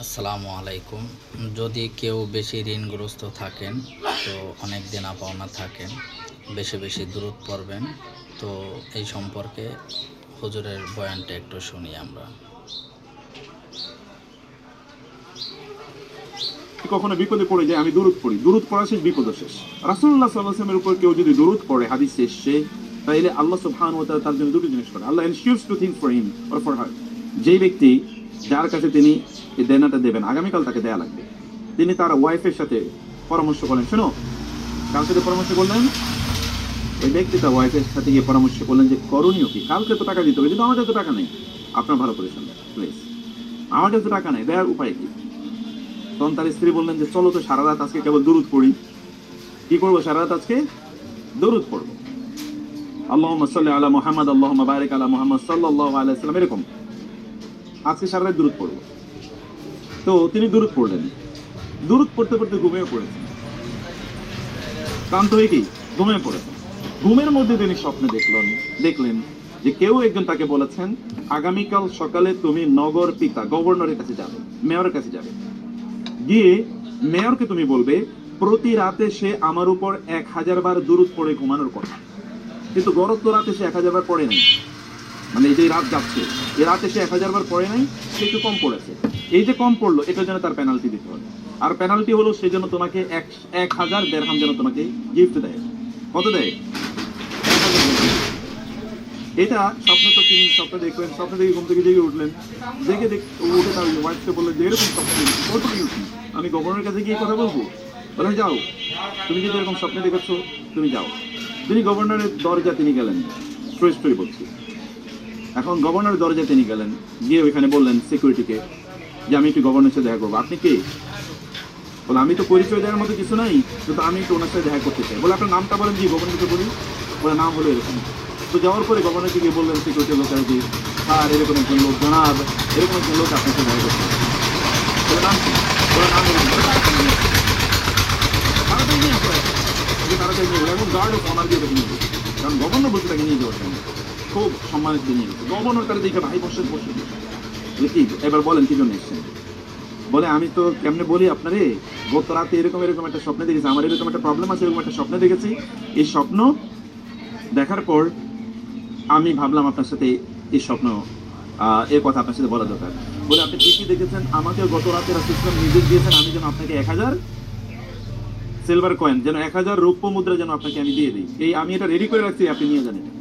আসসালামু আলাইকুম। যদি কেউ বেশি ঋণগ্রস্ত থাকেন, তো অনেক দেনা পাওনা থাকেন, বেশি বেশি দুরূদ পড়বেন। তো এই সম্পর্কে হুজুরের বয়ানটা একটু শুনি আমরা। কখনো বিপদে পড়ে যায়, আমি দুরূদ পড়ি, দুরূদ পড়া শেষ, বিপদ শেষ। রাসূলুল্লাহ সাল্লাল্লাহু আলাইহি ওয়াসাল্লামের উপর কেউ যদি দুরূদ পড়ে, হাদিস এসেছে, তাইলে আল্লাহ সুবহানাহু ওয়া তাআলা তার জন্য দুটো জিনিস করে। আল্লাহ ensures two things for him or for her. যেই ব্যক্তি যার কাছে তিনি এই দেনাটা দেবেন, আগামীকাল তাকে দেয়া লাগবে, তিনি তার ওয়াইফের সাথে পরামর্শ করলেন। শোনো, কার সাথে পরামর্শ করলেন? ওই ব্যক্তি তার ওয়াইফের সাথে গিয়ে পরামর্শ করলেন যে করণীয় কি, কালকে তো টাকা দিতে হবে, কিন্তু আমার কাছে তো টাকা নেই। আপনার ভালো করে শুনবেন প্লিজ, আমার কাছে টাকা নেই, দেওয়ার উপায় কি? তখন তার স্ত্রী বললেন যে চলো তো সারা রাত আজকে কেবল দুরূদ পড়ি। কি করবো সারা রাত? আজকে দুরূদ পড়বো। আল্লাহুম্মা সাল্লি আলা মুহাম্মাদ, আল্লাহুম্মা বারিক আলা মুহাম্মাদ সাল্লাল্লাহু আলাইহি ওয়াসাল্লাম, এরকম আজকে সারা রাত দুরূদ পড়বো। তো তিনি দুরূদ পড়লেন, দুরূদ পড়তে পড়তে ঘুমিয়ে পড়েছেন। ক্লান্ত হয়ে কি ঘুমিয়ে পড়েছেন। ঘুমের মধ্যে তিনি স্বপ্নে দেখলেন যে কেউ একজন তাকে বলেছেন, আগামীকাল সকালে তুমি নগর পিতা গভর্নরের কাছে যাবে, মেয়রের কাছে যাবে, গিয়ে মেয়রকে তুমি বলবে প্রতি রাতে সে আমার উপর 1000 বার দুরূদ পড়ে ঘুমানোর কথা। কিন্তু গরত তো রাতে সে 1000 বার পড়ে নাই, মানে এই যে রাত যাচ্ছে, এই রাতে সে 1000 বার পড়ে নাই, সে একটু কম পড়েছে। এই যে কম পড়লো, এটার জন্য তার পেনাল্টি দিতে হবে। আর পেনাল্টি হলো সে যেন তোমাকে 1000 দিরহাম যেন তোমাকে গিফট দেয়। কত দেয়? 1000 দিরহাম। এটা স্বপ্নে তো তিনি স্বপ্ন দেখলেন, স্বপ্ন দেখে ঘুম থেকে জেগে উঠলেন, জেগে উঠে তার ওয়াইফকে বললেন যে এরকম স্বপ্ন দেখেছি, কত দেখেছি, আমি গভর্নরের কাছে গিয়ে কথা বলবো? বলেন যাও, তুমি যদি এরকম স্বপ্নে দেখেছো তুমি যাও। তিনি গভর্নরের দরজা তিনি গেলেন, স্ট্রই বলছি। এখন গভর্নরের দরজা তিনি গেলেন, গিয়ে ওইখানে বললেন সিকিউরিটিকে যে আমি একটু গভর্নরের সাথে দেখা করবো। আপনি কে? বলে আমি তো পরিচয় দেওয়ার মতো কিছু নাই, কিন্তু আমি একটু ওনার সাথে দেখা করতে চাই। বলে আপনার নামটা বলেন। জি গভর্নরকে বলি। বলে নাম হলো এরকম। তো যাওয়ার পরে গভর্নরকে গিয়ে বললেন সিকিউরিটি লোকেরা যে স্যার এরকম একজন লোক, জনাব এরকম একজন লোক আপনার সাথে দেখা করতে। বলে নাম কি? বলে নাম হলো তাড়াতাড়ি নিয়ে আসো, তাড়াতাড়ি নিয়ে এখন গার্ড অফ অনার দিয়ে তাকে নিয়ে গেছে, কারণ গভর্নর বলছে তাকে নিয়ে যাওয়ার জন্য, খুব সম্মানিত নিয়ে গেছে। গভর্নর তারা দেখে ভাই বসে বসে কি এবার বলেন কি জন্য এসছেন? বলে আমি তো কেমনে বলি আপনারে, গত রাতে এরকম এরকম একটা স্বপ্ন দেখেছি, আমার এরকম একটা প্রবলেম আছে, এরকম একটা স্বপ্ন দেখেছি। এই স্বপ্ন দেখার পর আমি ভাবলাম আপনার সাথে এই স্বপ্ন এর কথা আপনার সাথে বলা দরকার। বলে আপনি ঠিকই দেখেছেন, আমাকে গত রাতে রাসূলুল্লাহ নির্দেশ দিয়েছেন আমি যেন আপনাকে 1000 সিলভার কয়েন, যেন 1000 রৌপ্য মুদ্রা যেন আপনাকে আমি দিয়ে দিই। এই আমি এটা রেডি করে রাখছি, আপনি নিয়ে যান এটা।